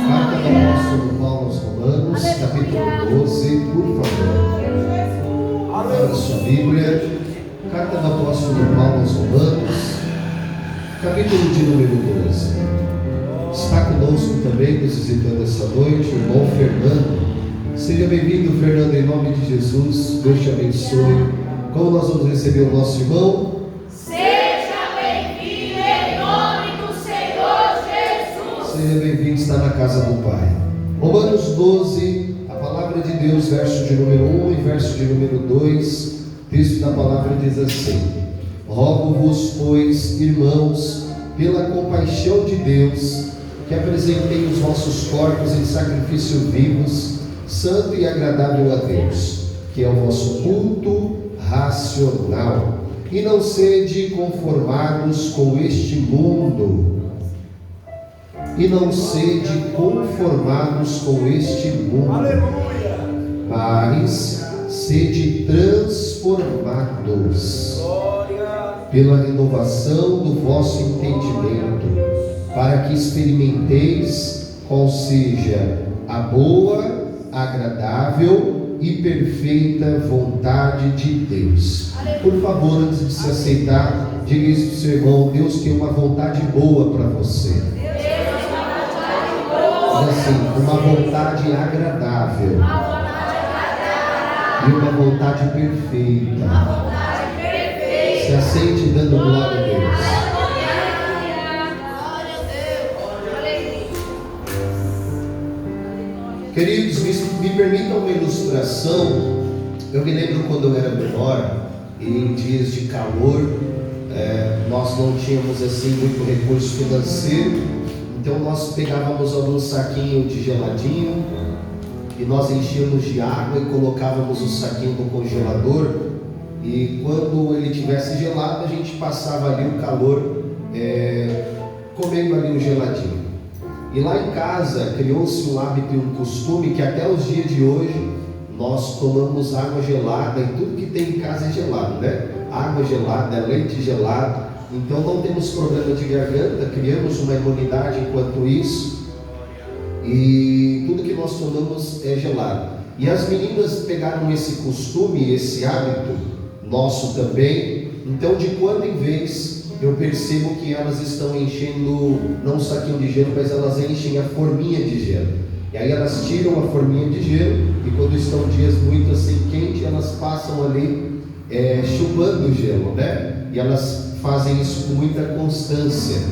Carta do apóstolo Paulo aos Romanos, capítulo 12, por favor. Abra sua Bíblia. Carta do apóstolo Paulo aos Romanos, capítulo de número 12. Está conosco também, nos visitando essa noite, o irmão Fernando. Seja bem-vindo, Fernando, em nome de Jesus. Deus te abençoe. Como nós vamos receber o nosso irmão? Seja bem-vindo em nome do Senhor Jesus. Seja bem-vindo, está na casa do Pai. Romanos 12, a palavra de Deus, verso de número 1 e verso de número 2. Texto da palavra diz assim: rogo-vos, pois, irmãos, pela compaixão de Deus, que apresentei os vossos corpos em sacrifício vivos, santo e agradável a Deus, que é o vosso culto racional. E não sede conformados com este mundo, mas sede transformados pela renovação do vosso entendimento, para que experimenteis qual seja a boa, agradável e perfeita vontade de Deus. Por favor, antes de se aceitar, diga isso para o seu irmão: Deus tem uma vontade boa para você. Diz assim: uma vontade agradável e uma vontade perfeita. Se aceite dando glória a Deus. Queridos, me permitam uma ilustração. Eu me lembro quando eu era menor, e em dias de calor, nós não tínhamos assim muito recurso financeiro, então nós pegávamos algum saquinho de geladinho e nós enchíamos de água e colocávamos o saquinho no congelador, e quando ele tivesse gelado, a gente passava ali o calor comendo ali o geladinho. E lá em casa criou-se um hábito e um costume que até os dias de hoje nós tomamos água gelada, e tudo que tem em casa é gelado, né? Água gelada, leite gelado. Então não temos problema de garganta, criamos uma imunidade enquanto isso, e tudo que nós tomamos é gelado. E as meninas pegaram esse costume, esse hábito nosso também. Então de quando em vez eu percebo que elas estão enchendo, não um saquinho de gelo, mas elas enchem a forminha de gelo. E aí elas tiram a forminha de gelo, e quando estão dias muito assim quentes, elas passam ali chupando o gelo, né? E elas fazem isso com muita constância.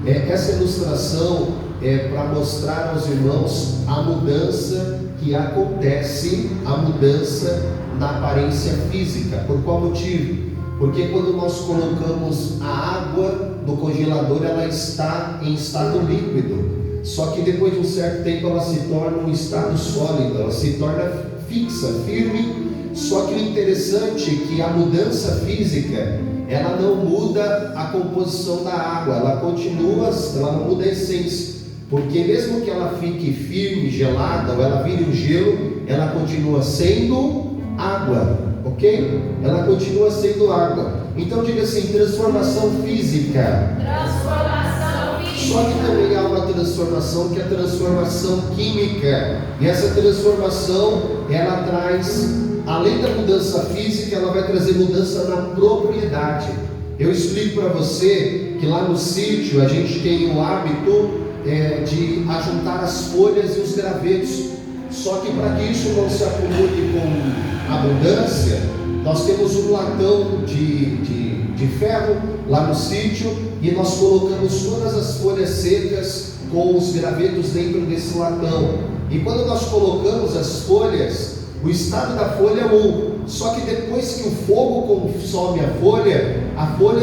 Essa ilustração é para mostrar aos irmãos a mudança que acontece, a mudança na aparência física. Por qual motivo? Porque quando nós colocamos a água no congelador, ela está em estado líquido. Só que depois de um certo tempo ela se torna um estado sólido, ela se torna fixa, firme. Só que o interessante é que a mudança física, ela não muda a composição da água, ela continua, ela não muda a essência. Porque mesmo que ela fique firme, gelada, ou ela vire um gelo, ela continua sendo água. Ok? Ela continua sendo água. Então diga assim: transformação física. Só que também há uma transformação que é a transformação química. E essa transformação, ela traz, além da mudança física, ela vai trazer mudança na propriedade. Eu explico para você que lá no sítio a gente tem o hábito de ajuntar as folhas e os gravetos. Só que para que isso não se acumule com abundância, nós temos um latão de ferro lá no sítio, e nós colocamos todas as folhas secas com os gravetos dentro desse latão. E quando nós colocamos as folhas, o estado da folha é um. Só que depois que o fogo consome a folha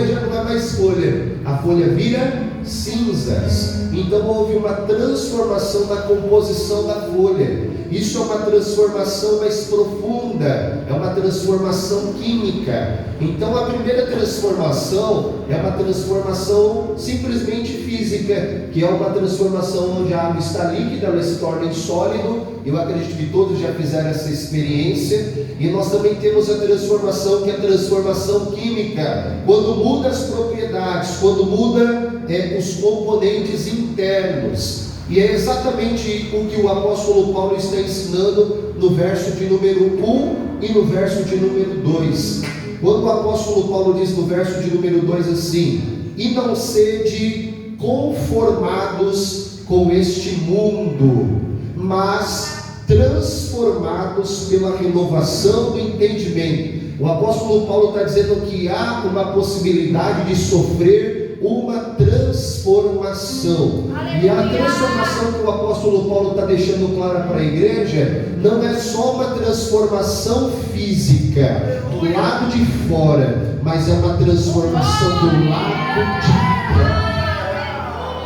já não é mais folha, a folha vira cinzas. Então houve uma transformação na composição da folha. Isso é uma transformação mais profunda, é uma transformação química. Então a primeira transformação é uma transformação simplesmente física, que é uma transformação onde a água está líquida, ela se torna em sólido. Eu acredito que todos já fizeram essa experiência. E nós também temos a transformação, que é a transformação química, quando muda as propriedades, quando muda os componentes internos. E é exatamente o que o apóstolo Paulo está ensinando no verso de número 1 e no verso de número 2. Quando o apóstolo Paulo diz no verso de número 2 assim: e não sede conformados com este mundo, mas transformados pela renovação do entendimento. O apóstolo Paulo está dizendo que há uma possibilidade de sofrer uma transformação. E a transformação que o apóstolo Paulo está deixando clara para a igreja não é só uma transformação física do lado de fora, mas é uma transformação do lado de dentro,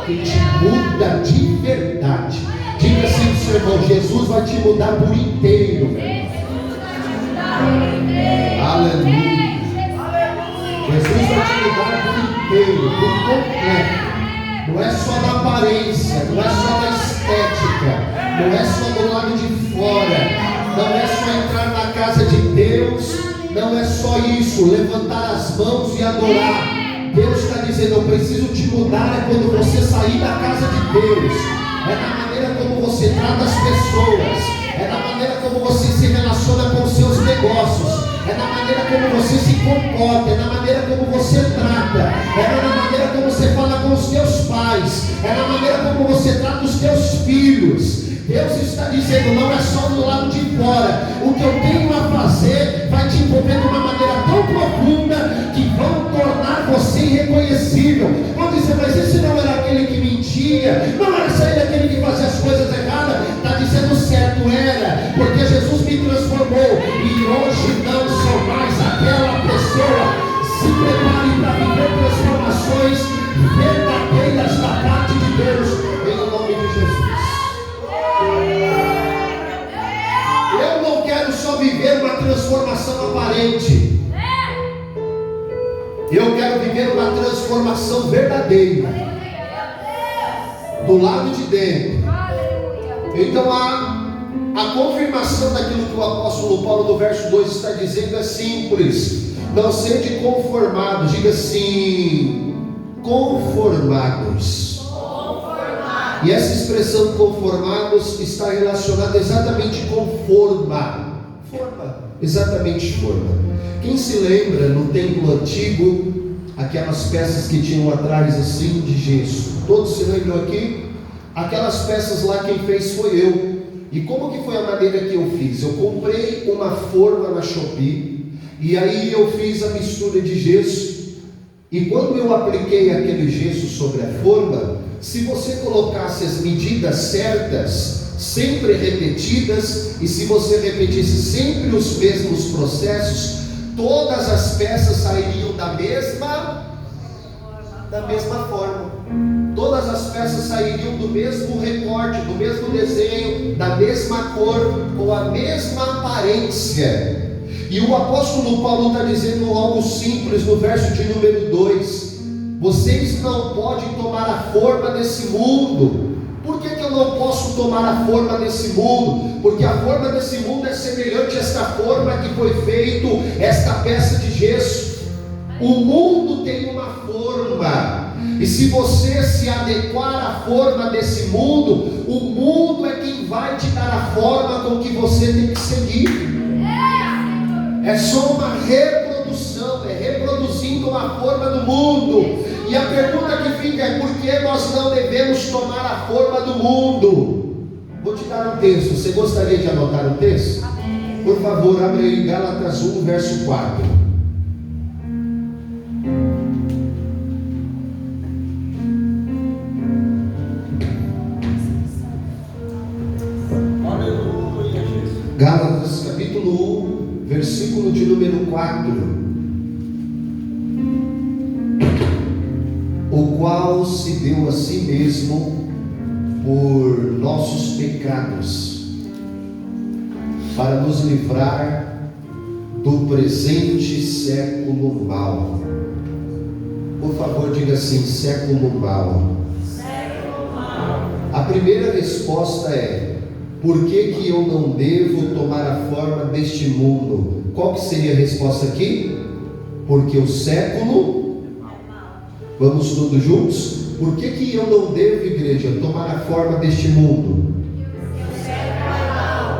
que te muda de verdade. Diga assim para o seu irmão: Jesus vai te mudar por inteiro. Aleluia. Jesus vai te mudar por inteiro, por completo. Não é só na aparência, não é só na estética, não é só do lado de fora, não é só entrar na casa de Deus, não é só isso, levantar as mãos e adorar. Deus está dizendo: eu preciso te mudar é quando você sair da casa de Deus, é na maneira como você trata as pessoas, é na maneira como você se relaciona com os seus negócios, é na maneira como você se comporta, é na maneira como você trata, é na maneira como você fala com os teus pais, é na maneira como você trata os teus filhos. Deus está dizendo: não é só do lado de fora, o que eu tenho a fazer vai te envolver de uma maneira tão profunda que vão tornar você irreconhecível. Vão dizer: mas esse não era aquele que mentia, não era ele aquele que fazia as coisas erradas. Está dizendo certo, era, porque Jesus me transformou e hoje não sou mais aquela pessoa. Se prepare para viver transformações verdadeiras da parte de Deus, em nome de Jesus. Eu não quero só viver uma transformação aparente, eu quero viver uma transformação verdadeira do lado de dentro. Então a confirmação daquilo que o apóstolo Paulo no verso 2 está dizendo é simples: não sede conformados. Diga assim: conformados. E essa expressão conformados está relacionada exatamente com forma. Exatamente forma. Quem se lembra no templo antigo, aquelas peças que tinham atrás assim de gesso? Todos se lembram aqui? Aquelas peças lá quem fez foi eu. E como que foi a maneira que eu fiz? Eu comprei uma forma na Shopee, e aí eu fiz a mistura de gesso. E quando eu apliquei aquele gesso sobre a forma, se você colocasse as medidas certas, sempre repetidas, e se você repetisse sempre os mesmos processos, todas as peças sairiam da mesma forma. Todas as peças sairiam do mesmo recorte, do mesmo desenho, da mesma cor, com a mesma aparência. E o apóstolo Paulo está dizendo algo simples no verso de número 2: vocês não podem tomar a forma desse mundo. Por que eu não posso tomar a forma desse mundo? Porque a forma desse mundo é semelhante a esta forma que foi feito esta peça de gesso. O mundo tem uma forma, e se você se adequar à forma desse mundo, o mundo é quem vai te dar a forma com que você tem que seguir. É só uma reprodução, é reproduzindo a forma do mundo. E a pergunta que fica é: por que nós não devemos tomar a forma do mundo? Vou te dar um texto. Você gostaria de anotar o texto? Amém. Por favor, abre aí Gálatas 1, verso 4. Aleluia, Jesus. Gálatas capítulo 1, versículo de número 4. O qual se deu a si mesmo por nossos pecados, para nos livrar do presente século mau. Por favor, diga assim: século mau. A primeira resposta é: por que eu não devo tomar a forma deste mundo? Qual que seria a resposta aqui? Porque o século, vamos todos juntos? por que eu não devo, igreja, tomar a forma deste mundo?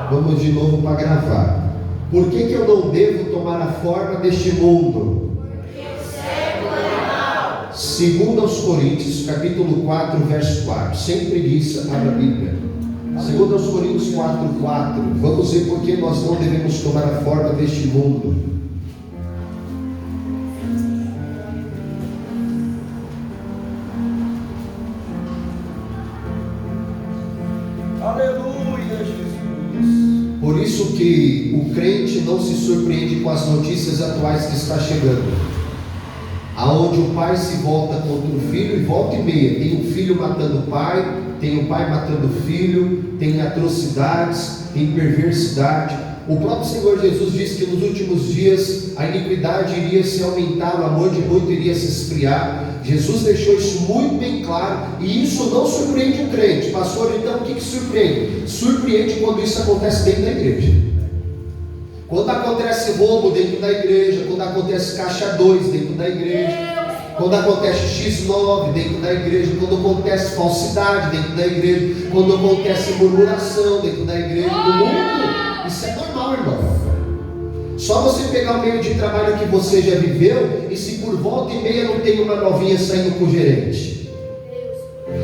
Vamos de novo para gravar. Por que eu não devo tomar a forma deste mundo? Segundo aos Coríntios, capítulo 4, verso 4. Sem preguiça, abra a Bíblia. Segundo aos Coríntios 4, 4. Vamos ver por que nós não devemos tomar a forma deste mundo. Aleluia, Jesus. Por isso que o crente não se surpreende com as notícias atuais que está chegando. Aonde o pai se volta contra o filho, e volta e meia tem um filho matando o pai, tem o pai matando o filho, tem atrocidades, tem perversidade. O próprio Senhor Jesus disse que nos últimos dias a iniquidade iria se aumentar, o amor de muito iria se esfriar. Jesus deixou isso muito bem claro, e isso não surpreende o crente. Pastor, então o que surpreende? Surpreende quando isso acontece dentro da igreja. Quando acontece roubo dentro da igreja, quando acontece caixa 2 dentro da igreja, quando acontece X9 dentro da igreja, quando acontece falsidade dentro da igreja, quando acontece murmuração dentro da igreja, no mundo, isso é normal, irmão. Só você pegar o meio de trabalho que você já viveu, e se por volta e meia não tem uma novinha saindo com o gerente,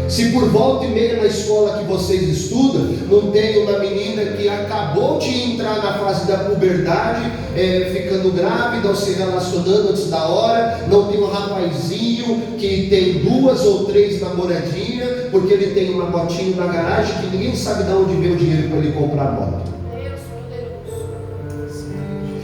se por volta e meia na escola que vocês estudam, não tem uma menina que acabou de entrar na fase da puberdade, ficando grávida ou se relacionando antes da hora, não tem um rapazinho que tem 2 ou 3 namoradinhas, porque ele tem uma motinho na garagem que ninguém sabe de onde veio o dinheiro para ele comprar a moto.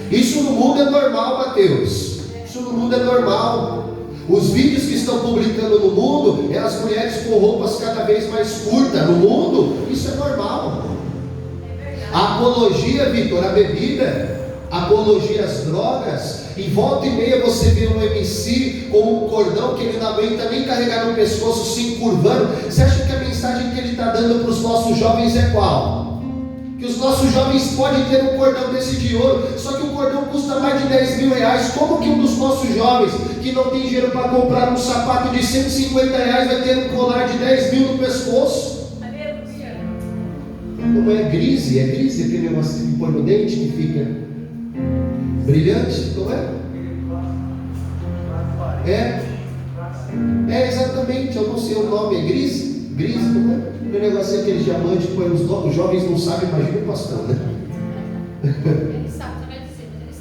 Isso no mundo é normal, Mateus. Isso no mundo é normal. Os vídeos que estão publicando no mundo é as mulheres com roupas cada vez mais curtas. No mundo, isso é normal. A apologia, Vitor, a bebida, apologia às drogas, e volta e meia você vê um MC com um cordão que ele não aguenta nem carregar no pescoço, se encurvando. Você acha que a mensagem que ele está dando para os nossos jovens é qual? Que os nossos jovens podem ter um cordão desse de ouro, só que o cordão custa mais de 10 mil reais. Como que um dos nossos jovens, que não tem dinheiro para comprar um sapato de 150 reais, vai ter um colar de 10 mil no pescoço? Não é grise, aquele negócio que põe no dente que fica brilhante, não é? É exatamente, eu não sei o nome, é grise, não é? O negócio é aquele diamante que põe os jovens não sabem, imagina o pastor, né? Ele sabe, você vai dizer, mas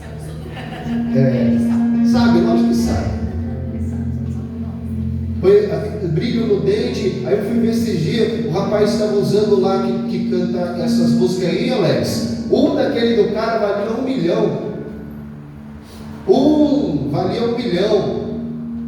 ele sabe, sabe, lógico que sabe. Foi brilho no dente. Aí eu fui ver esses dias, o rapaz estava usando lá que canta essas músicas aí, Alex. Daquele do cara valia 1 milhão. Valia 1 milhão.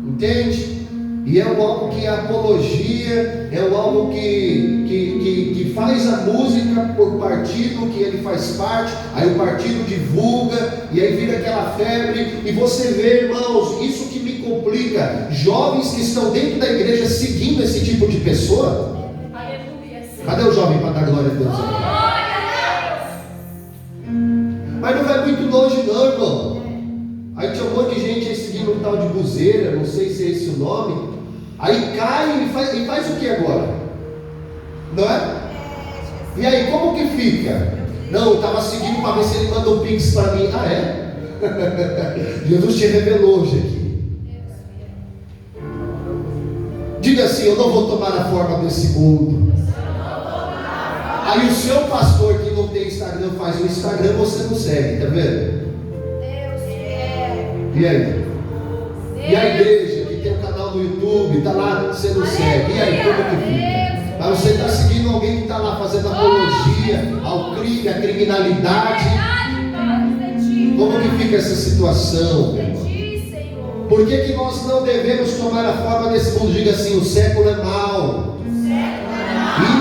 Entende? E é algo que é apologia, é algo que faz a música por partido que ele faz parte, aí o partido divulga, e aí vira aquela febre, e você vê, irmãos, isso que me complica, jovens que estão dentro da igreja seguindo esse tipo de pessoa. Cadê o jovem para dar glória a Deus? Mas não vai muito longe não, irmão. Aí tinha um monte de gente aí seguindo um tal de buzeira, não sei se é esse o nome. Aí cai e faz o que agora? Não é? E aí como que fica? Não, eu estava seguindo para ver se ele mandou um pix para mim. Ah, é? Jesus te revelou hoje aqui. Diga assim: eu não vou tomar a forma desse mundo. Aí o seu pastor que não tem Instagram faz o Instagram, você não segue, tá vendo? E aí? E a igreja que tem um canal no YouTube, está lá, você não segue. E aí, como que fica? Mas você está seguindo alguém que está lá fazendo apologia ao crime, à criminalidade. Como que fica essa situação, meu irmão? Por que nós não devemos tomar a forma desse mundo? Diga assim: o século é mau.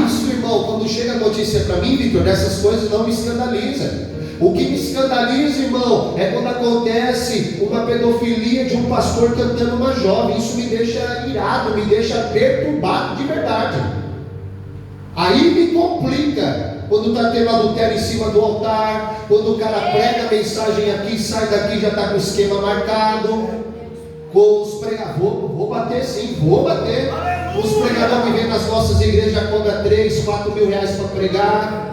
Isso, irmão, quando chega a notícia para mim, Vitor, dessas coisas não me escandaliza. O que me escandaliza, irmão, é quando acontece uma pedofilia de um pastor cantando uma jovem. Isso me deixa irado, me deixa perturbado de verdade. Aí me complica quando está tendo adultério em cima do altar, quando o cara prega a mensagem aqui, sai daqui, já está com o esquema marcado, com os pregadores. Vou bater sim, vou bater. Os pregadores que vêm nas nossas igrejas cobram 3, 4 mil reais para pregar.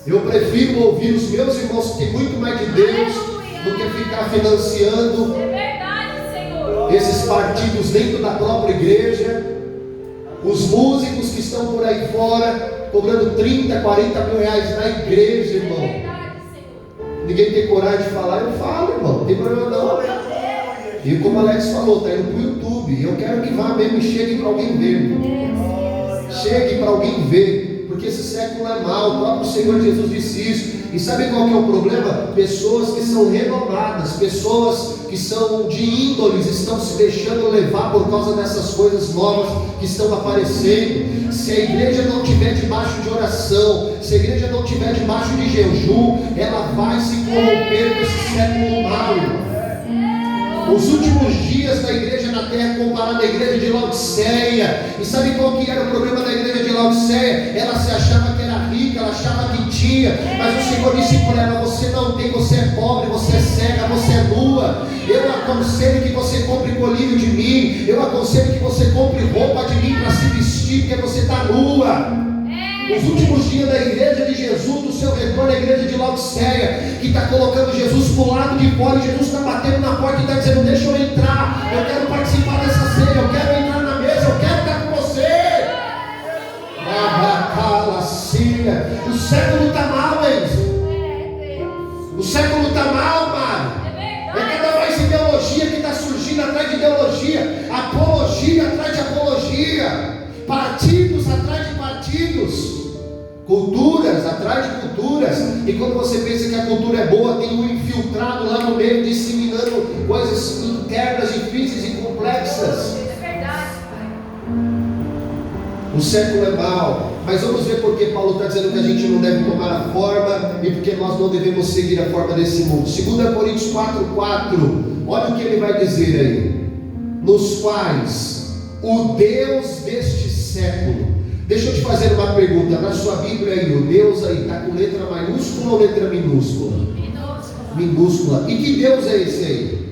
Eu prefiro ouvir os meus irmãos que têm muito mais de Deus do que ficar financiando esses partidos dentro da própria igreja. Os músicos que estão por aí fora cobrando 30, 40 mil reais na igreja, irmão. Ninguém tem coragem de falar, eu falo, irmão, não tem problema não. E como o Alex falou, está indo para o YouTube. Eu quero que vá mesmo e chegue para alguém ver, irmão. Chegue para alguém ver, porque esse século é mau. O próprio Senhor Jesus disse isso. E sabe qual que é o problema? Pessoas que são renovadas, pessoas que são de índoles, estão se deixando levar por causa dessas coisas novas que estão aparecendo. Se a igreja não estiver debaixo de oração, se a igreja não estiver debaixo de jejum, ela vai se corromper com esse século mau. Os últimos dias da igreja na terra comparado à igreja de Laodiceia. E sabe qual que era o problema da igreja de Laodiceia? Ela se achava que era rica, ela achava que tinha, mas o Senhor disse para ela: você não tem, você é pobre, você é cega, você é nua. Eu aconselho que você compre colírio de mim, eu aconselho que você compre roupa de mim para se vestir, porque você está nua. Os últimos dias da igreja de Jesus, do seu retorno, a igreja de Laodiceia, que está colocando Jesus para o lado de fora, e Jesus está batendo na porta e está dizendo: deixa eu entrar, eu quero participar dessa ceia, eu quero entrar na mesa, eu quero estar com você. O século está mal, O século está mal, mano. É cada mais ideologia que está surgindo atrás de ideologia, apologia atrás de apologia, partidos atrás de partidos, culturas atrás de culturas. E quando você pensa que a cultura é boa, tem um infiltrado lá no meio disseminando coisas internas difíceis e complexas. É verdade, pai. O século é mau, mas vamos ver porque Paulo está dizendo que a gente não deve tomar a forma e porque nós não devemos seguir a forma desse mundo. 2 Coríntios 4:4, olha o que ele vai dizer aí: nos quais o Deus deste século. Deixa eu te fazer uma pergunta, na sua Bíblia aí, o Deus aí está com letra maiúscula ou letra minúscula? Minúscula. E que Deus é esse aí?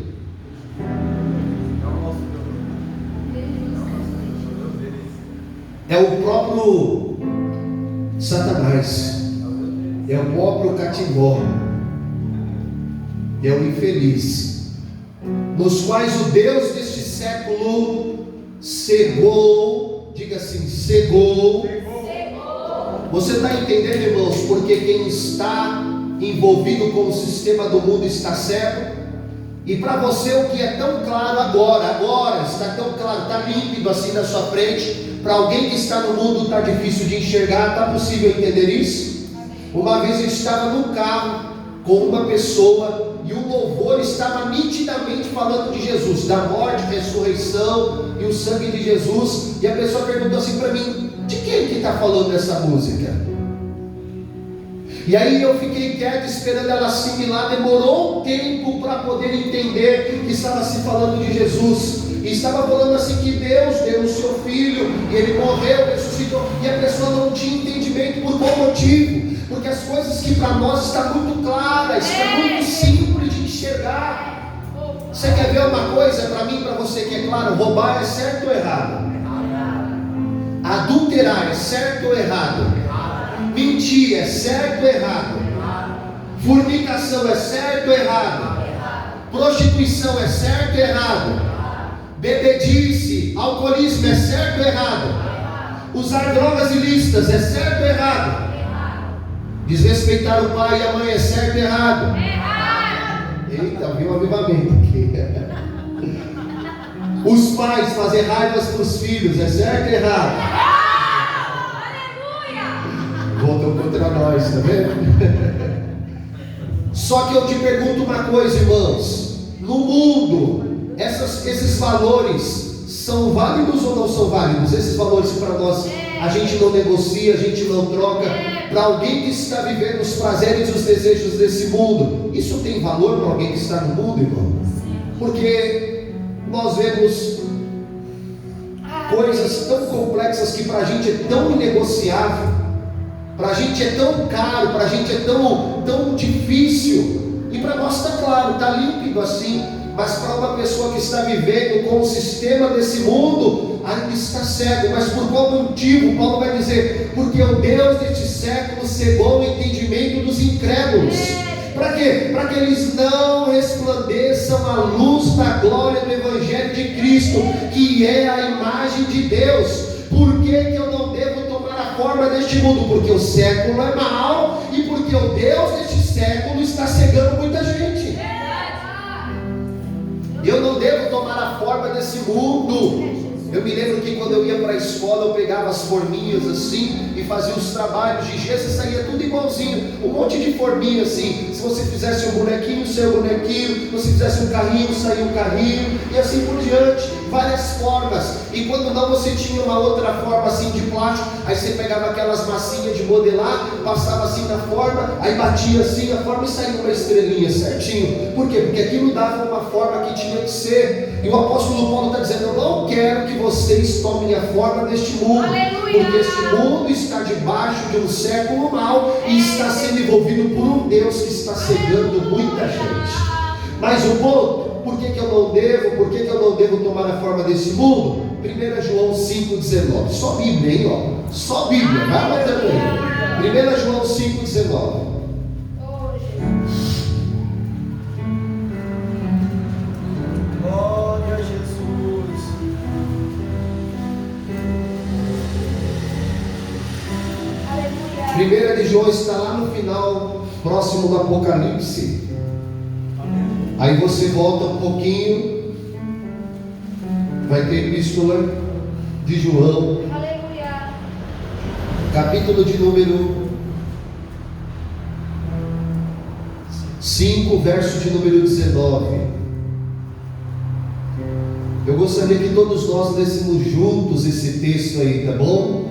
É o próprio Satanás, é o próprio Catimbó, é o infeliz, nos quais o Deus deste século cegou, diga assim, cegou. Você está entendendo, irmãos, porque quem está envolvido com o sistema do mundo está cego? E para você o que é tão claro agora está tão claro, está límpido assim na sua frente. Para alguém que está no mundo está difícil de enxergar. Está possível entender isso? Uma vez eu estava num carro com uma pessoa e o louvor estava nitidamente falando de Jesus, da morte, ressurreição e o sangue de Jesus. E a pessoa perguntou assim para mim: de quem que está falando essa música? E aí eu fiquei quieto esperando ela assimilar. Demorou um tempo para poder entender que estava se falando de Jesus. E estava falando assim que Deus deu o seu filho e ele morreu, ressuscitou. E a pessoa não tinha entendimento por qual motivo? Porque as coisas que para nós estão muito claras, está muito simples de enxergar. Você quer ver uma coisa para mim, para você que é claro? Roubar é certo ou errado? Adulterar é certo ou errado? Mentir é certo ou errado? Fornicação é certo ou errado? Prostituição é certo ou errado? Bebedice, alcoolismo é certo ou errado? Usar drogas ilícitas é certo ou errado? Desrespeitar o pai e a mãe é certo ou errado? Eita, viu um avivamento aqui. Os pais fazer raivas para os filhos é certo ou errado? Voltou contra nós, tá vendo? Só que eu te pergunto uma coisa, irmãos: no mundo, esses valores são válidos ou não são válidos? Esses valores para nós, a gente não negocia, a gente não troca. Para alguém que está vivendo os prazeres e os desejos desse mundo, isso tem valor para alguém que está no mundo, irmão? Porque nós vemos coisas tão complexas que para a gente é tão inegociável, para a gente é tão caro, para a gente é tão difícil, e para nós está claro, está límpido assim. mas para uma pessoa que está vivendo com o sistema desse mundo, ainda está cego. Mas por qual motivo? Paulo vai dizer: porque o Deus deste século cegou o entendimento dos incrédulos. Para quê? Para que eles não resplandeçam a luz da glória do Evangelho de Cristo, que é a imagem de Deus. Por que eu não devo tomar a forma deste mundo? Porque o século é mau e porque o Deus deste século está cegando muita gente. Eu não devo tomar a forma desse mundo. Eu me lembro que quando eu ia para a escola, eu pegava as forminhas assim e fazia os trabalhos de gesso e saía tudo igualzinho. Um monte de forminha assim. Se você fizesse um bonequinho, seu bonequinho. Se você fizesse um carrinho, saía um carrinho. E assim por diante. Várias formas. E quando não, você tinha uma outra forma assim de plástico. Aí você pegava aquelas massinhas de modelar, passava assim na forma, aí batia assim a forma e saía uma estrelinha certinho. Por quê? Porque aquilo dava uma forma que tinha que ser. E o apóstolo Paulo está dizendo: eu não quero que vocês tomem a forma deste mundo. Aleluia! Porque este mundo está debaixo de um século mau e está sendo envolvido por um Deus que está cegando muita gente. Mas o ponto, por que eu não devo? Por que eu não devo tomar a forma desse mundo? 1 João 5,19. Só Bíblia, hein? Ó. Só Bíblia, vai anotando aí. 1 João 5,19. Glória a Jesus. Aleluia. 1 de João está lá no final, próximo do Apocalipse. Aí você volta um pouquinho, vai ter Epístola de João, Aleluia. capítulo de número 5, verso de número 19. Eu gostaria que todos nós lêssemos juntos esse texto aí, tá bom?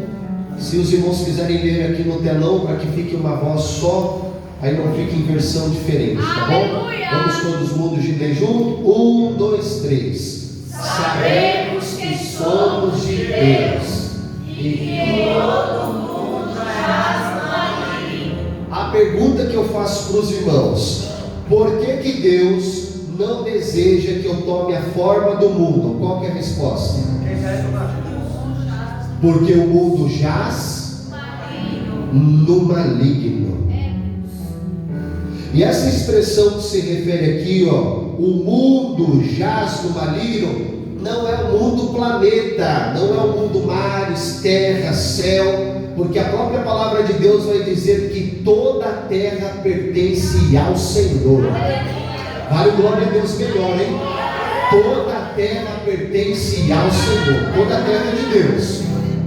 Se os irmãos quiserem ler aqui no telão, para que fique uma voz só, aí não fique em versão diferente, tá bom? Aleluia! Vamos todos mundos de ler junto? 1, 2, 3. Sabemos que somos de Deus e que em todo mundo jaz maligno. A pergunta que eu faço para os irmãos: por que Deus não deseja que eu tome a forma do mundo? Qual que é a resposta? Porque o mundo jaz no maligno. E essa expressão que se refere aqui, ó, o mundo jaz no maligno, não é o mundo planeta, não é o mundo mares, terra, céu, porque a própria palavra de Deus vai dizer que toda a terra pertence ao Senhor. Vale glória a Deus melhor, hein? Toda a terra pertence ao Senhor, toda a terra é de Deus,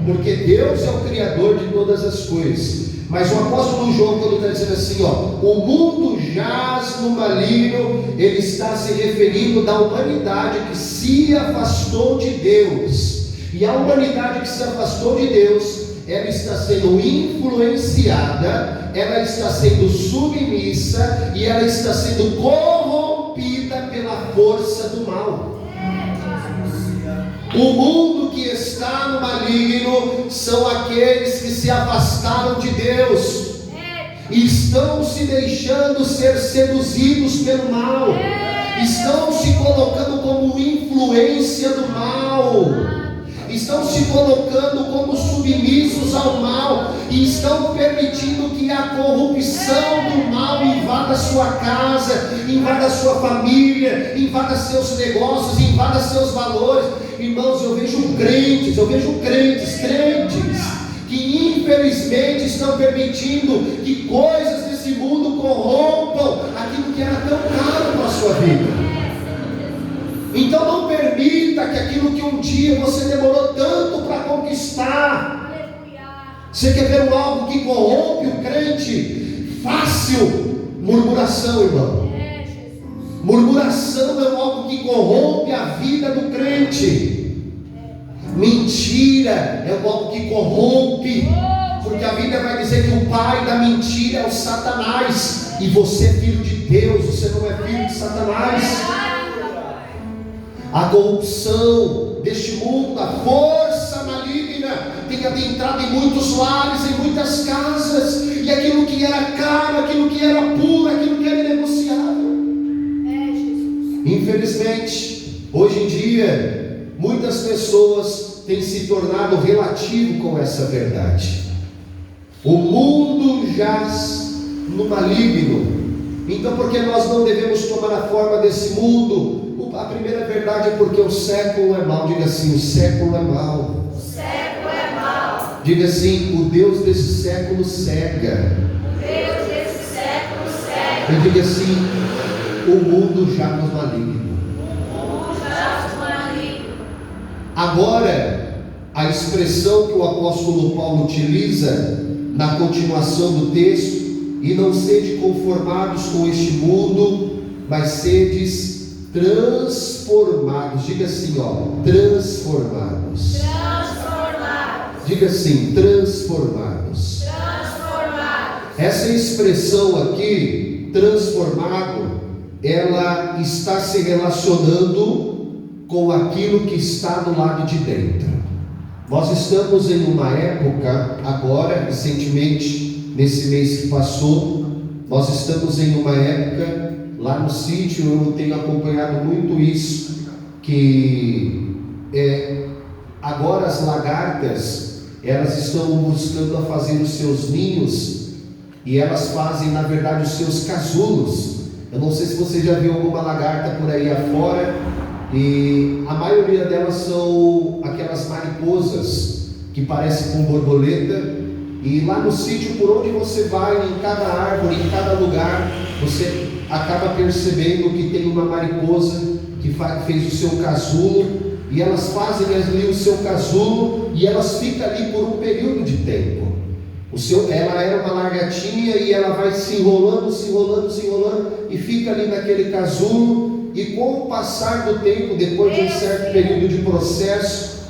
porque Deus é o Criador de todas as coisas. Mas o apóstolo João, quando está dizendo assim, ó, o mundo jaz no maligno, ele está se referindo da humanidade que se afastou de Deus. E a humanidade que se afastou de Deus, ela está sendo influenciada, ela está sendo submissa e ela está sendo corrompida pela força do mal. O mundo que está no maligno são aqueles que se afastaram de Deus e estão se deixando ser seduzidos pelo mal, estão se colocando como influência do mal, estão se colocando como submissos ao mal e estão permitindo que a corrupção do mal invada sua casa, invada sua família, invada seus negócios, invada seus valores. Irmãos, eu vejo crentes que infelizmente estão permitindo que coisas desse mundo corrompam aquilo que era tão caro na sua vida. Então não permita que aquilo que um dia você demorou tanto para conquistar. Você quer ver algo que corrompe o crente? Fácil. Murmuração, irmão. Murmuração é algo que corrompe a vida do crente. Mentira é algo que corrompe, porque a Bíblia vai dizer que o pai da mentira é o Satanás, e você é filho de Deus, você não é filho de Satanás. A corrupção deste mundo, a força maligna tem adentrado em muitos lares, em muitas casas, e aquilo que era caro, aquilo que era puro, aquilo que era inegociável, Infelizmente, hoje em dia, muitas pessoas têm se tornado relativo com essa verdade. O mundo jaz no maligno. Então, por que nós não devemos tomar a forma desse mundo? A primeira verdade é porque o século é mau. Diga assim: o século é mau. O século é mau. Diga assim: o Deus desse século cega. O Deus desse século cega. E diga assim: o mundo jaz no maligno. O mundo jaz no maligno. Agora, a expressão que o apóstolo Paulo utiliza na continuação do texto: e não sede conformados com este mundo, mas sedes transformados. Diga assim, transformados. Transformados. Diga assim, transformados. Transformados. Essa expressão aqui, transformado, ela está se relacionando com aquilo que está do lado de dentro. Nós estamos em uma época, agora, recentemente, nesse mês que passou, nós estamos em uma época, lá no sítio, eu tenho acompanhado muito isso, que agora as lagartas, elas estão buscando a fazer os seus ninhos, e elas fazem, na verdade, os seus casulos. Eu não sei se você já viu alguma lagarta por aí afora, e a maioria delas são aquelas mariposas, que parecem com borboleta. E lá no sítio, por onde você vai, em cada árvore, em cada lugar, você acaba percebendo que tem uma mariposa que fez o seu casulo, e elas fazem ali o seu casulo, e elas ficam ali por um período de tempo. Ela era uma lagartinha, e ela vai se enrolando, e fica ali naquele casulo, e com o passar do tempo, depois de um certo período de processo,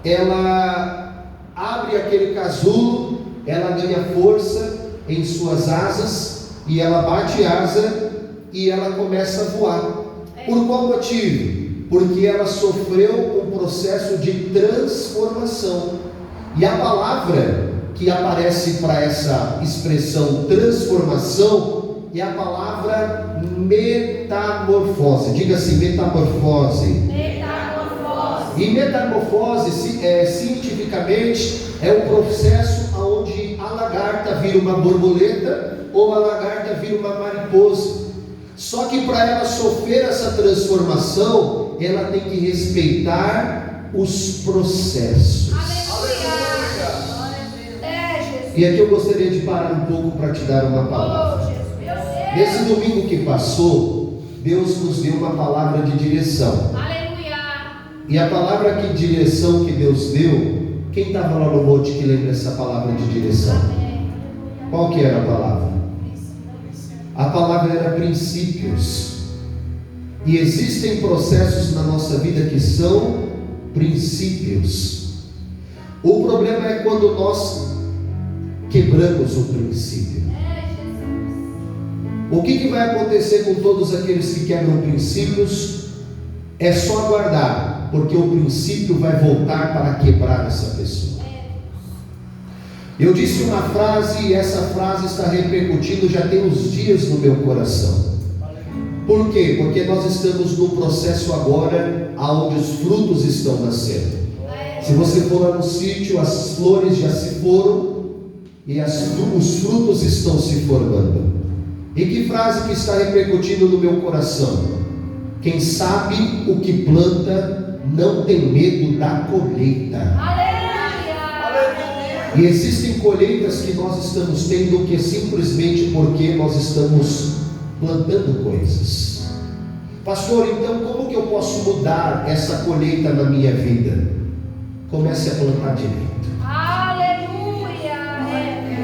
ela abre aquele casulo, ela ganha força em suas asas, e ela bate asa, e ela começa a voar. Por qual motivo? Porque ela sofreu um processo de transformação. E a palavra que aparece para essa expressão transformação é a palavra metamorfose. Diga assim, metamorfose. Metamorfose. E metamorfose, cientificamente, é um processo onde a lagarta vira uma borboleta ou a lagarta vira uma mariposa. Só que para ela sofrer essa transformação, ela tem que respeitar os processos. E aqui eu gostaria de parar um pouco para te dar uma palavra. Nesse domingo que passou, Deus nos deu uma palavra de direção. E a palavra de direção que Deus deu, quem estava lá no monte que lembra essa palavra de direção? Qual que era a palavra? A palavra era princípios. E existem processos na nossa vida que são princípios. O problema é quando nós quebramos o princípio. O que vai acontecer com todos aqueles que quebram princípios? É só aguardar, porque o princípio vai voltar para quebrar essa pessoa. Eu disse uma frase, e essa frase está repercutindo já tem uns dias no meu coração. Por quê? Porque nós estamos no processo agora onde os frutos estão nascendo. Se você for lá no sítio, as flores já se foram e os frutos estão se formando. E que frase que está repercutindo no meu coração? Quem sabe o que planta não tem medo da colheita. E existem colheitas que nós estamos tendo que simplesmente porque nós estamos plantando coisas. Pastor, então como que eu posso mudar essa colheita na minha vida? Comece a plantar direito.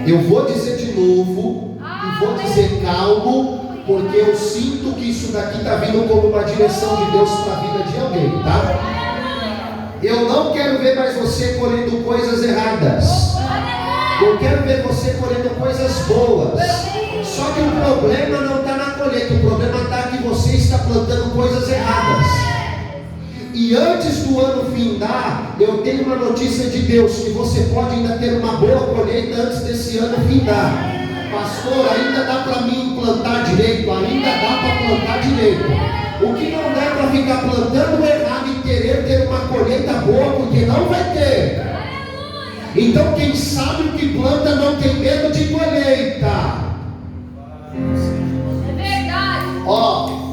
Eu vou dizer de novo, e vou dizer calmo, porque eu sinto que isso daqui está vindo como uma direção de Deus para a vida de alguém, tá? Eu não quero ver mais você colhendo coisas erradas. Eu quero ver você colhendo coisas boas. Só que o problema não está na colheita, o problema está que você está plantando coisas erradas. E antes do ano findar, eu tenho uma notícia de Deus, que você pode ainda ter uma boa colheita antes desse ano findar. Pastor, ainda dá para mim plantar direito, ainda dá para plantar direito. O que não dá para ficar plantando errado e querer ter uma colheita boa, porque não vai ter. Então quem sabe o que planta não tem medo de colheita. É verdade.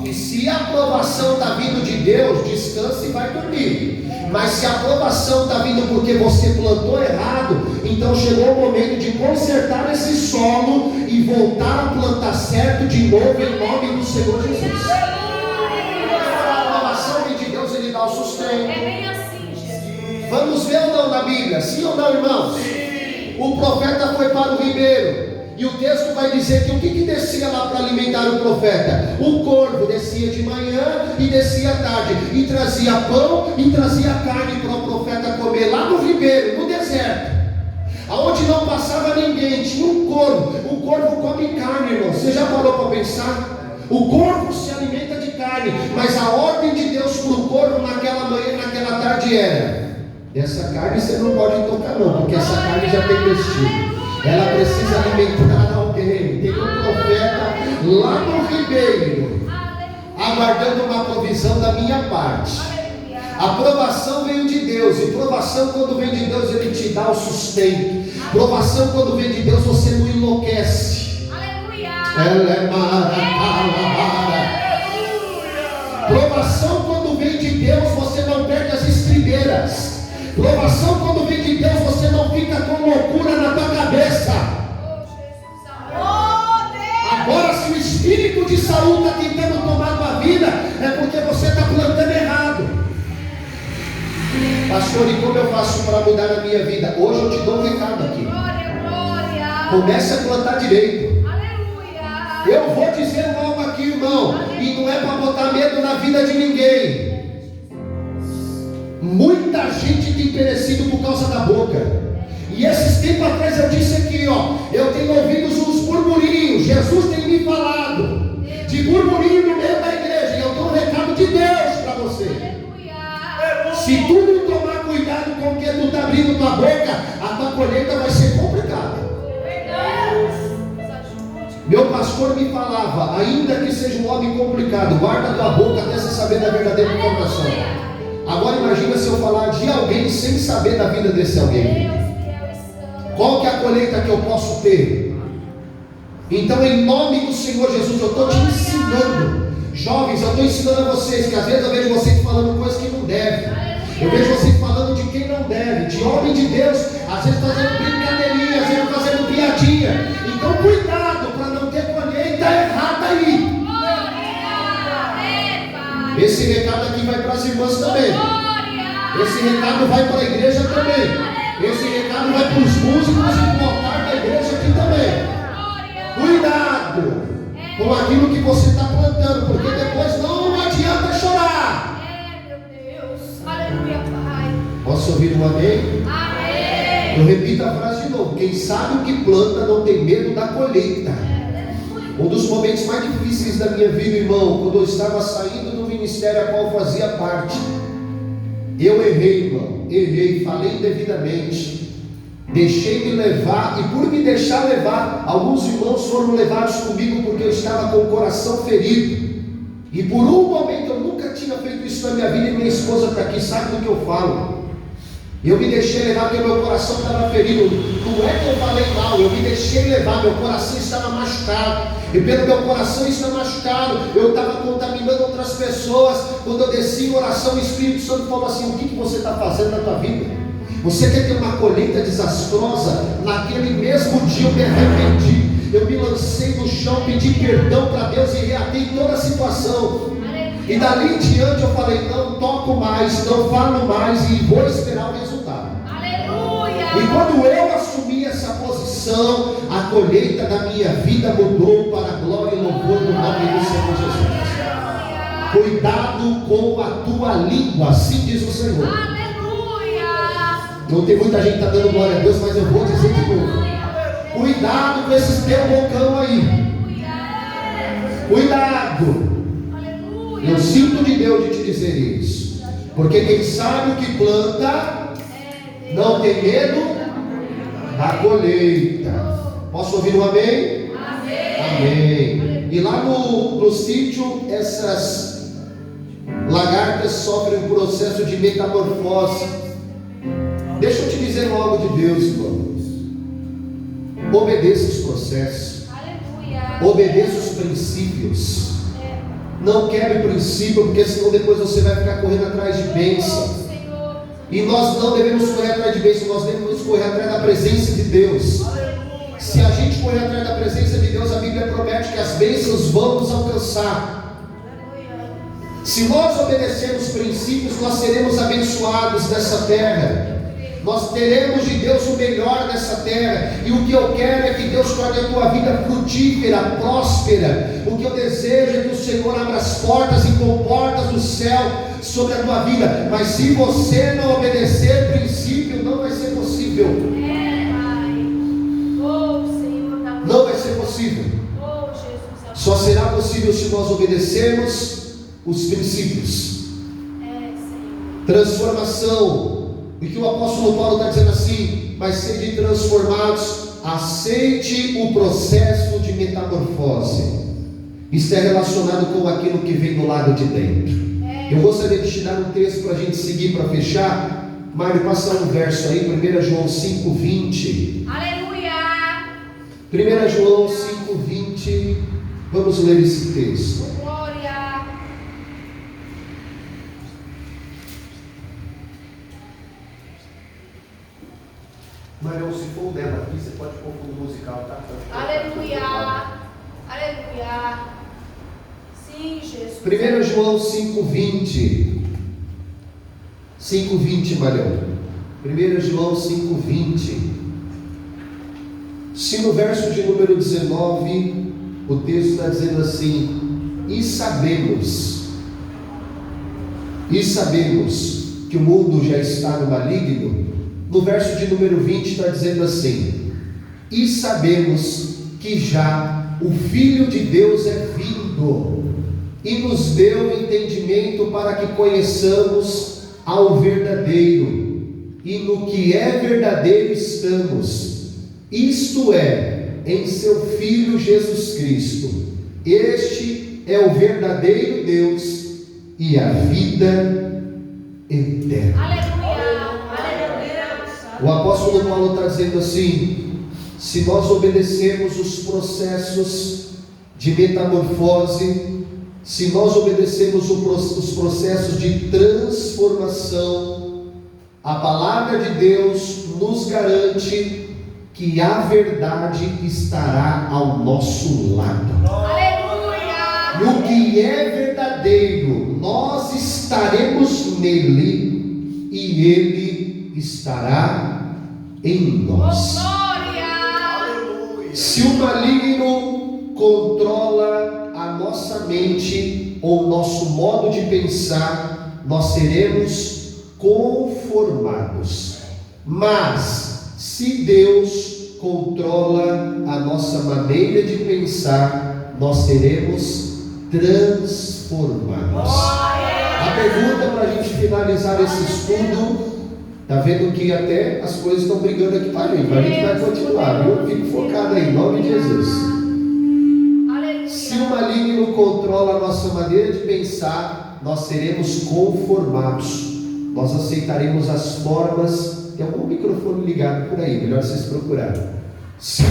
E se a aprovação está vindo de Deus, descanse e vai dormir. Mas se a aprovação está vindo porque você plantou errado, então chegou o momento de consertar esse solo e voltar a plantar certo de novo em nome do Senhor Jesus. A aprovação vem de Deus, Ele dá o sustento. É bem assim, Jesus. Vamos ver ou não na Bíblia? Sim ou não, irmãos? Sim. O profeta foi para o ribeiro. E o texto vai dizer que o que descia lá para alimentar o profeta? O corvo descia de manhã e descia à tarde, e trazia pão e trazia carne para o profeta comer lá no ribeiro, no deserto, aonde não passava ninguém, tinha um corvo. O corvo come carne, irmão. Você já parou para pensar? O corvo se alimenta de carne, mas a ordem de Deus para o corvo naquela manhã e naquela tarde era: essa carne você não pode tocar não, porque essa carne já tem destino. Ela precisa alimentar alguém. Tem um profeta lá no ribeiro, aguardando uma provisão da minha parte. A provação veio de Deus, e provação quando vem de Deus, Ele te dá o sustento. Provação quando vem de Deus, você não enlouquece. Ela é provação quando vem de Deus, você não perde as estribeiras. Provação quando vem de Deus, você não fica com loucura na tua cabeça. Agora, se o espírito de Saul está tentando tomar tua vida, é porque você está plantando errado. Pastor, e como eu faço para mudar a minha vida? Hoje eu te dou um recado aqui. Comece a plantar direito. Eu vou dizer algo aqui, irmão, e não é para botar medo na vida de ninguém. Muita gente tem perecido por causa da boca. E esses tempos atrás eu disse aqui, eu tenho ouvido uns burburinhos. Jesus tem me falado de burburinho no meio da igreja, e eu dou um recado de Deus para você. Se tu não tomar cuidado com o que tu está abrindo tua boca, a tua colheita vai ser complicada. Meu pastor me falava: ainda que seja um homem complicado, guarda a tua boca até você saber da verdadeira informação. Agora imagina se eu falar de alguém sem saber da vida desse alguém. Qual que é a colheita que eu posso ter? Então, em nome do Senhor Jesus, eu estou te ensinando. Jovens, eu estou ensinando a vocês, que às vezes eu vejo vocês falando coisas que não devem. Eu vejo vocês falando de quem não deve, de homem de Deus, às vezes fazendo brincadeirinha, às vezes fazendo piadinha. Então cuidado para não ter colheita errada aí. Esse recado aqui vai para as irmãs também. Esse recado vai para a igreja também. Esse recado vai para os músicos e para o altar da igreja aqui também. Cuidado com aquilo que você está plantando, porque depois não adianta chorar. Meu Deus. Aleluia, Pai. Posso ouvir um amém? Amém. Eu repito a frase de novo: quem sabe o que planta não tem medo da colheita. Um dos momentos mais difíceis da minha vida, irmão, quando eu estava saindo do ministério a qual fazia parte, eu errei, irmão, falei indevidamente, deixei me levar, e por me deixar levar, alguns irmãos foram levados comigo porque eu estava com o coração ferido. E por um momento eu nunca tinha feito isso na minha vida, e minha esposa está aqui, sabe do que eu falo. Eu me deixei levar porque meu coração estava ferido. Não é que eu falei mal, eu me deixei levar, meu coração estava machucado. E pelo meu coração estar machucado, eu estava contaminando outras pessoas. Quando eu desci em oração, o Espírito Santo falou assim: o que você está fazendo na tua vida? Você quer ter uma colheita desastrosa? Naquele mesmo dia eu me arrependi. Eu me lancei no chão, pedi perdão para Deus e reatei toda a situação. E dali em diante eu falei: não toco mais, não falo mais, e vou esperar o resultado. Aleluia. E quando eu assumi essa posição, a colheita da minha vida mudou para a glória e louvor do nome do Senhor Jesus. Cuidado com a tua língua, assim diz o Senhor. Aleluia. Não tem muita gente que está dando glória a Deus, mas eu vou dizer de novo: cuidado com esses teu bocão aí. Cuidado. Eu sinto de Deus de te dizer isso, porque quem sabe o que planta não tem medo da colheita. Posso ouvir um amém? Amém. Amém. E lá no sítio, essas Lagartas sofrem um processo de metamorfose. Deixa eu te dizer algo de Deus, irmãos. Obedeça os processos. Obedeça os princípios. Não quebre o princípio, porque senão depois você vai ficar correndo atrás de bênção. E nós não devemos correr atrás de bênção, nós devemos correr atrás da presença de Deus. Se a gente correr atrás da presença de Deus, a Bíblia promete que as bênçãos vão nos alcançar. Se nós obedecermos princípios, nós seremos abençoados nessa terra. Nós teremos de Deus o melhor nessa terra. E o que eu quero é que Deus torne a tua vida frutífera, próspera. O que eu desejo é que o Senhor abra as portas e comportas do céu sobre a tua vida. Mas se você não obedecer princípio, não vai ser possível. Não vai ser possível. Só será possível se nós obedecermos os princípios. Transformação. O que o apóstolo Paulo está dizendo assim: mas sede transformados, aceite o processo de metamorfose. Isso é relacionado com aquilo que vem do lado de dentro. Eu gostaria de te dar um texto para a gente seguir, para fechar. Mário, passa um verso aí, 1 João 5,20. Aleluia! 1 João 5,20. Vamos ler esse texto. Glória! Mário, se for dela aqui, você pode pôr fundo musical, tá? Aleluia! Aleluia! Sim, Jesus. 1 João 5,20. 5,20, Marião. 1 João 5,20. Se no verso de número 19, o texto está dizendo assim: e sabemos que o mundo já está no maligno. No verso de número 20 está dizendo assim: e sabemos que já o Filho de Deus é vindo e nos deu entendimento para que conheçamos ao verdadeiro, e no que é verdadeiro estamos, isto é, em seu Filho Jesus Cristo. Este é o verdadeiro Deus e a vida eterna. Aleluia! O apóstolo Paulo está dizendo assim: se nós obedecermos os processos de metamorfose, se nós obedecermos os processos de transformação, a palavra de Deus nos garante que a verdade estará ao nosso lado. Aleluia! No que é verdadeiro, nós estaremos nele e ele estará em nós. Glória! Se o maligno controla a nossa mente ou nosso modo de pensar, nós seremos conformados. Mas se Deus controla a nossa maneira de pensar, nós seremos transformados. A pergunta para a gente finalizar esse estudo: está vendo que até as coisas estão brigando aqui para a gente, mas a gente vai continuar, viu? Fico focado aí, em nome de Jesus. Se o maligno controla a nossa maneira de pensar, nós seremos conformados. Nós aceitaremos as formas. Tem algum microfone ligado por aí, melhor vocês procurarem. Se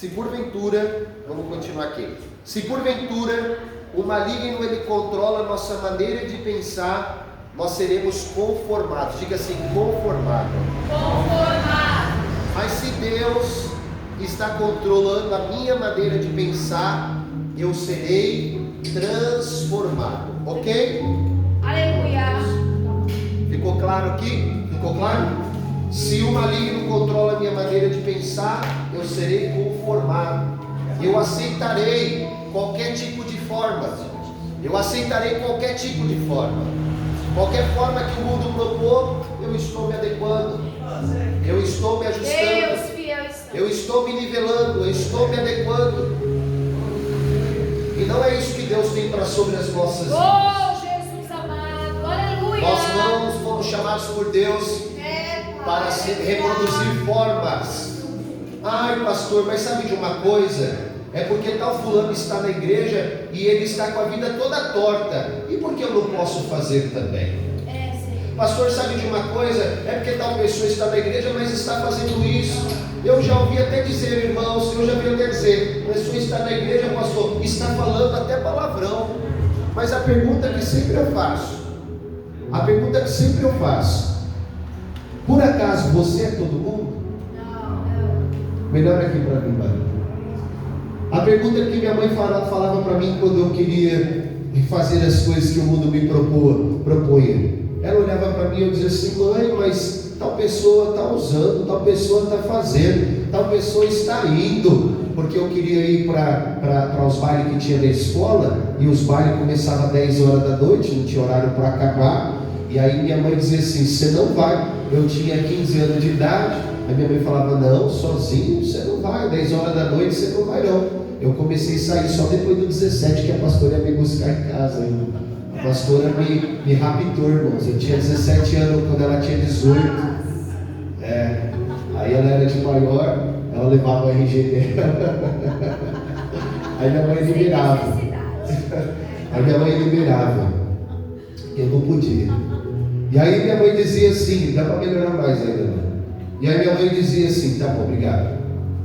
porventura, vamos continuar aqui. Se porventura o maligno ele controla a nossa maneira de pensar, nós seremos conformados. Diga assim: conformado. Conformado. Mas se Deus está controlando a minha maneira de pensar, eu serei transformado. Ok? Aleluia! Ficou claro aqui? Ficou claro? Se o maligno controla a minha maneira de pensar, eu serei conformado. Eu aceitarei qualquer tipo de forma. Eu aceitarei qualquer tipo de forma. Qualquer forma que o mundo propor, eu estou me adequando. Eu estou me ajustando. Eu estou me nivelando. Eu estou me adequando. E não é isso que Deus tem para sobre as nossas vidas. Oh, Jesus amado, aleluia! Nós não fomos chamados por Deus para reproduzir formas. Ai, pastor, mas sabe de uma coisa? é porque tal fulano está na igreja e ele está com a vida toda torta, e por que eu não posso fazer também? Pastor, sabe de uma coisa? É porque tal pessoa está na igreja, mas está fazendo isso. Eu já ouvi até dizer, irmãos, eu já ouvi até dizer, a pessoa está na igreja, pastor, está falando até palavrão. Mas a pergunta que sempre eu faço, por acaso você é todo mundo? Não. Melhor aqui para mim, Maria. A pergunta que minha mãe falava para mim quando eu queria fazer as coisas que o mundo me propunha. Ela olhava para mim e eu dizia assim, mãe, mas tal pessoa está usando, tal pessoa está fazendo, tal pessoa está indo, porque eu queria ir para os bailes que tinha na escola, e os bailes começavam às 10 horas da noite, não tinha horário para acabar, e aí minha mãe dizia assim, você não vai. Eu tinha 15 anos de idade, aí minha mãe falava, não, sozinho você não vai, 10 horas da noite você não vai não. Eu comecei a sair só depois do 17, que a pastora ia me buscar em casa ainda. A pastora me raptou, irmãos. Eu tinha 17 anos quando ela tinha 18. Aí ela era de maior, ela levava o RG dela. Aí minha mãe liberava. Eu não podia. E aí minha mãe dizia assim, dá para melhorar mais ainda, né? E aí minha mãe dizia assim, tá bom, obrigado.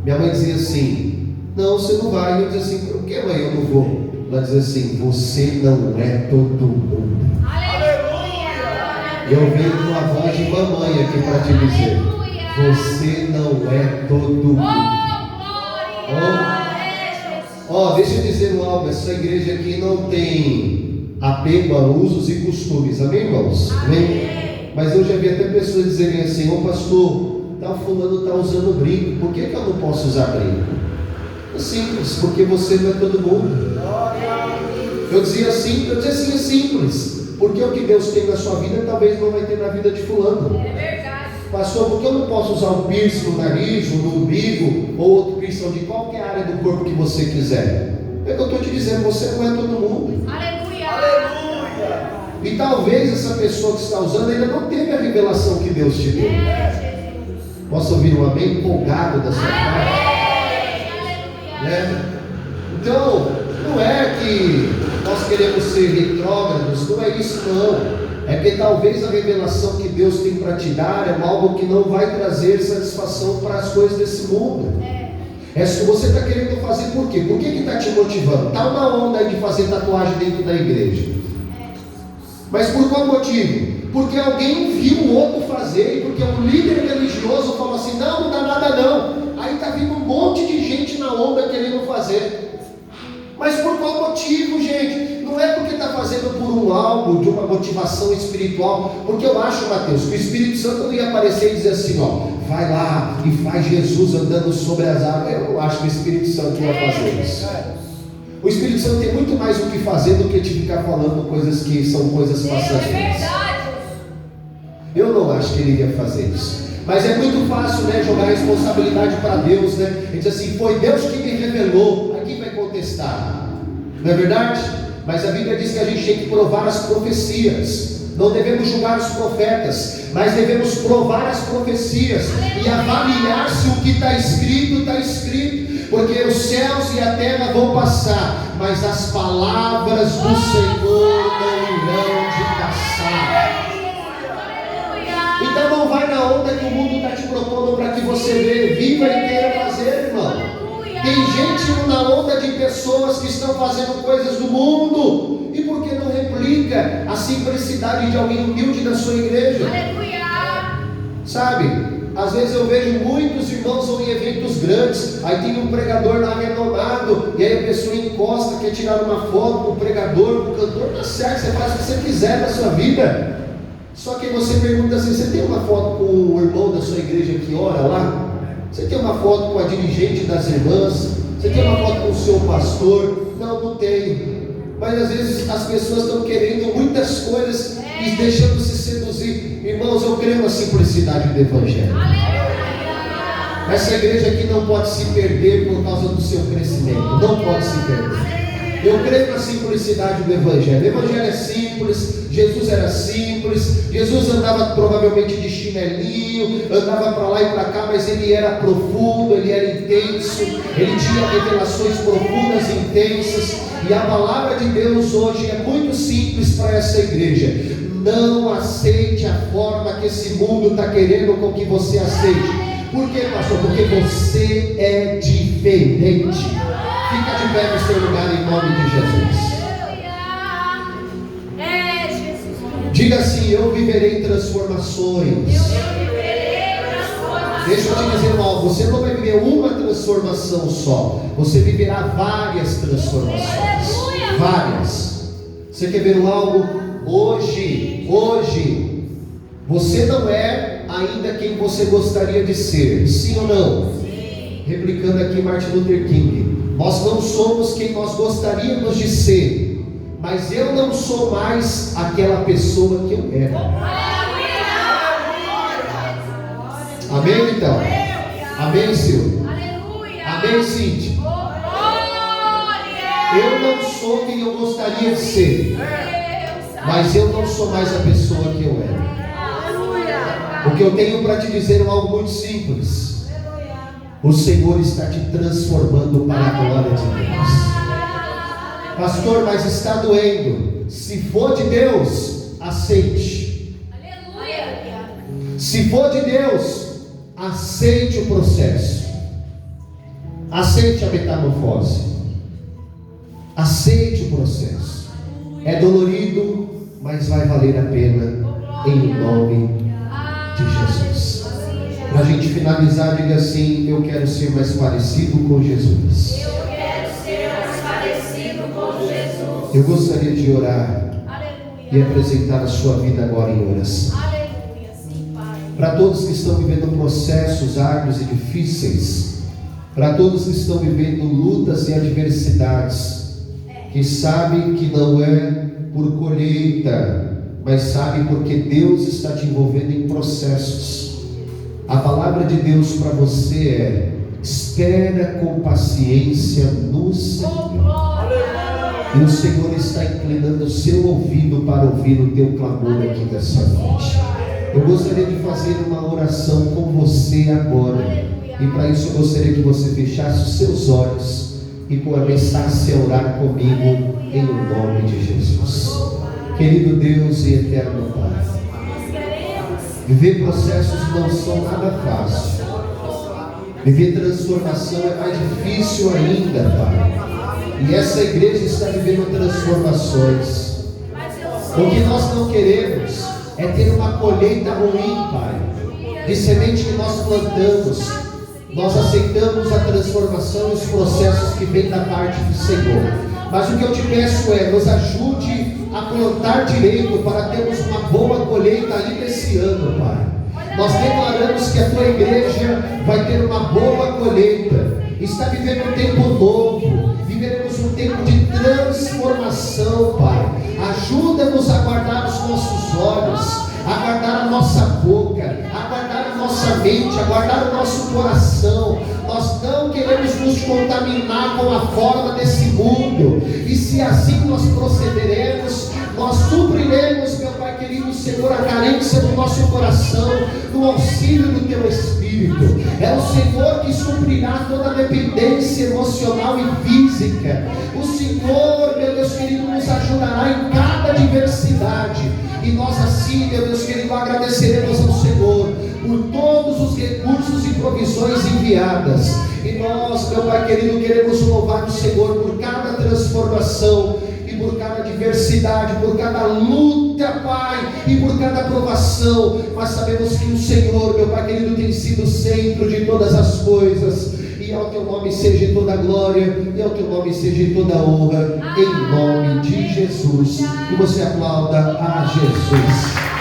Minha mãe dizia assim, não, você não vai. E eu dizia assim, por que, mãe, eu não vou? Ela dizia assim, você não é todo mundo. Aleluia! Eu venho com a voz de mamãe aqui para te dizer, você não é todo mundo. Deixa eu dizer algo, essa igreja aqui não tem apego a usos e costumes, amém, irmãos? Amém? Mas eu já vi até pessoas dizerem assim, pastor, tal fulano está usando brinco, por que eu não posso usar brinco? É simples, porque você não é todo mundo. Eu dizia assim, é simples, porque o que Deus tem na sua vida, talvez não vai ter na vida de fulano. É verdade. Pastor, por que eu não posso usar um piercing no nariz, no umbigo, ou outro piercing de qualquer área do corpo que você quiser? É o que eu estou te dizendo, você não é todo mundo. Aleluia! Aleluia! E talvez essa pessoa que está usando ainda não teve a revelação que Deus te deu. Posso ouvir um amém empolgado da sua parte? Então, não é que nós queremos ser retrógrados, não é isso não. É que talvez a revelação que Deus tem para te dar é algo que não vai trazer satisfação para as coisas desse mundo. É isso que você está querendo fazer por quê? Por que está te motivando? Está uma onda de fazer tatuagem dentro da igreja. Mas por qual motivo? Porque alguém viu o outro fazer, e porque um líder religioso falou assim, não dá nada não. Aí está vindo um monte de gente na onda querendo fazer. Mas por qual motivo, gente? Não é porque está fazendo por um algo, de uma motivação espiritual. Porque eu acho, Mateus, que o Espírito Santo não ia aparecer e dizer assim, vai lá e faz Jesus andando sobre as águas. Eu não acho que o Espírito Santo ia fazer isso. O Espírito Santo tem muito mais o que fazer do que te ficar falando coisas que são coisas passageiras. Eu não acho que ele ia fazer isso. Mas é muito fácil, jogar a responsabilidade para Deus, Ele diz assim, foi Deus que me revelou. Aqui vai contestar. Não é verdade? Mas a Bíblia diz que a gente tem que provar as profecias. Não devemos julgar os profetas, mas devemos provar as profecias e avaliar se o que está escrito, porque os céus e a terra vão passar, mas as palavras do Senhor não irão de passar. Então não vai na onda que o mundo está te propondo para que você viva e queira fazer, irmão. Tem gente na onda de pessoas que estão fazendo coisas do mundo. E por que não replica a simplicidade de alguém humilde da sua igreja? Aleluia! Sabe, às vezes eu vejo muitos irmãos vão em eventos grandes, aí tem um pregador lá renomado, e aí a pessoa encosta, quer tirar uma foto com o pregador, com o cantor, tá certo, você faz o que você quiser na sua vida. Só que você pergunta assim, você tem uma foto com o irmão da sua igreja que ora lá? Você tem uma foto com a dirigente das irmãs? Você tem uma foto com o seu pastor? Não tenho. Mas às vezes as pessoas estão querendo muitas coisas e deixando-se seduzir. Irmãos, eu creio na simplicidade do Evangelho. Essa igreja aqui não pode se perder por causa do seu crescimento. Não pode se perder. Eu creio na simplicidade do Evangelho. O Evangelho é simples, Jesus era simples, Jesus andava provavelmente de chinelinho, andava para lá e para cá, mas ele era profundo, ele era intenso, ele tinha revelações profundas e intensas. E a palavra de Deus hoje é muito simples para essa igreja. Não aceite a forma que esse mundo está querendo com que você aceite. Por quê, pastor? Porque você é diferente. Fica de pé no seu lugar em nome de Jesus. Diga assim: eu viverei transformações. Deixa eu te dizer algo: você não vai viver uma transformação só, você viverá várias transformações. Várias. Você quer ver algo? Hoje, você não é ainda quem você gostaria de ser, sim ou não? Sim. Replicando aqui Martin Luther King: nós não somos quem nós gostaríamos de ser, mas eu não sou mais aquela pessoa que eu era. Amém, então? Amém, Silvio? Amém, Cíntia? Eu não sou quem eu gostaria de ser, mas eu não sou mais a pessoa que eu era. O que eu tenho para te dizer é algo muito simples: o Senhor está te transformando para a glória de Deus. Pastor, mas está doendo. Se for de Deus, aceite. Se for de Deus, aceite o processo. Aceite a metamorfose. Aceite o processo. É dolorido, mas vai valer a pena em nome de Jesus. Para a gente finalizar, diga assim: eu quero ser mais parecido com Jesus. Eu quero ser mais parecido com Jesus. Eu gostaria de orar e apresentar a sua vida agora em oração. Para todos que estão vivendo processos árduos e difíceis, para todos que estão vivendo lutas e adversidades, que sabem que não é por colheita, mas sabem porque Deus está te envolvendo em processos. A palavra de Deus para você é: espera com paciência no Senhor. E o Senhor está inclinando o seu ouvido para ouvir o teu clamor aqui nessa noite. Eu gostaria de fazer uma oração com você agora, e para isso eu gostaria que você fechasse os seus olhos e começasse a orar comigo em nome de Jesus. Querido Deus e eterno Pai, viver processos não são nada fácil. Viver transformação é mais difícil ainda, Pai. E essa igreja está vivendo transformações. O que nós não queremos é ter uma colheita ruim, Pai, de semente que nós plantamos. Nós aceitamos a transformação e os processos que vêm da parte do Senhor. Mas o que eu te peço é: nos ajude a plantar direito para termos uma boa colheita ainda esse ano, Pai. Nós declaramos que a tua igreja vai ter uma boa colheita. Está vivendo um tempo novo. Viveremos um tempo de transformação, Pai. Ajuda-nos a guardar os nossos olhos, a guardar a nossa boca, a guardar a nossa mente, a guardar o nosso coração. Nós não queremos nos contaminar com a forma desse mundo, e se assim nós procederemos, nós supriremos, meu Pai querido Senhor, a carência do nosso coração, no auxílio do Teu Espírito. É o Senhor que suprirá toda a dependência emocional e física. O Senhor, meu Deus querido, nos ajudará em cada adversidade. E nós assim, meu Deus querido, agradeceremos ao Senhor por todos os recursos e provisões enviadas. E nós, meu Pai querido, queremos louvar o Senhor por cada transformação e por cada adversidade, por cada luta, Pai, e por cada provação. Mas sabemos que o Senhor, meu Pai querido, tem sido centro de todas as coisas. E ao Teu nome seja toda a glória, e ao Teu nome seja toda a honra, em nome de Jesus. E você aplauda a Jesus.